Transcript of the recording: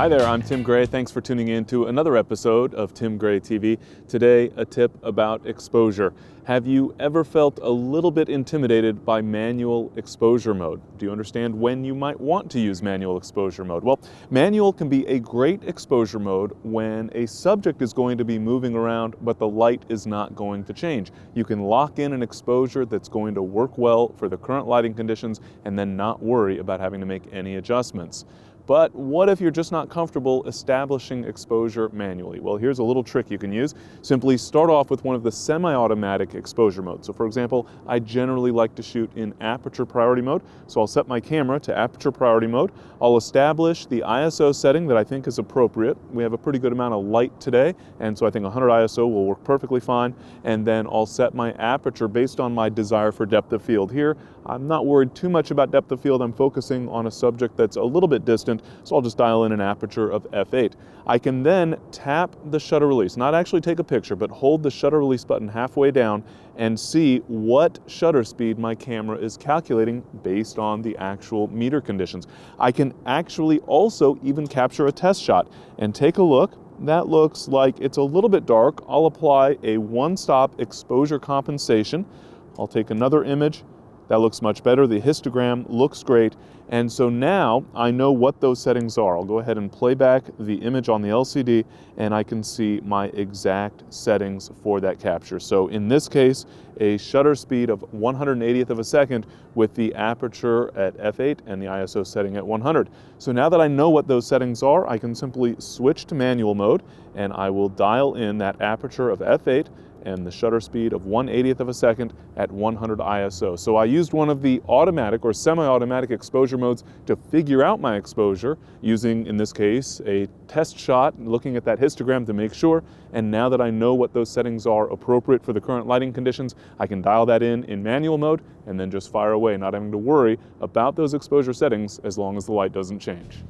Hi there, I'm Tim Gray. Thanks for tuning in to another episode of Tim Gray TV. Today, a tip about exposure. Have you ever felt a little bit intimidated by manual exposure mode? Do you understand when you might want to use manual exposure mode? Well, manual can be a great exposure mode when a subject is going to be moving around, but the light is not going to change. You can lock in an exposure that's going to work well for the current lighting conditions and then not worry about having to make any adjustments. But what if you're just not comfortable establishing exposure manually? Well, here's a little trick you can use. Simply start off with one of the semi-automatic exposure modes. So for example, I generally like to shoot in Aperture Priority mode. So I'll set my camera to Aperture Priority mode. I'll establish the ISO setting that I think is appropriate. We have a pretty good amount of light today, and so I think 100 ISO will work perfectly fine. And then I'll set my aperture based on my desire for depth of field. Here, I'm not worried too much about depth of field. I'm focusing on a subject that's a little bit distant, so I'll just dial in an aperture of f8. I can then tap the shutter release, not actually take a picture, but hold the shutter release button halfway down and see what shutter speed my camera is calculating based on the actual meter conditions. I can actually also even capture a test shot and take a look. That looks like it's a little bit dark. I'll apply a one-stop exposure compensation. I'll take another image. That looks much better. The histogram looks great. And so now I know what those settings are. I'll go ahead and play back the image on the LCD and I can see my exact settings for that capture. So in this case, a shutter speed of 1/180th of a second with the aperture at f8 and the ISO setting at 100. So now that I know what those settings are, I can simply switch to manual mode and I will dial in that aperture of f8 and the shutter speed of 1/80th of a second at 100 ISO. So I used one of the automatic or semi-automatic exposure modes to figure out my exposure using, in this case, a test shot, looking at that histogram to make sure. And now that I know what those settings are appropriate for the current lighting conditions, I can dial that in manual mode and then just fire away, not having to worry about those exposure settings as long as the light doesn't change.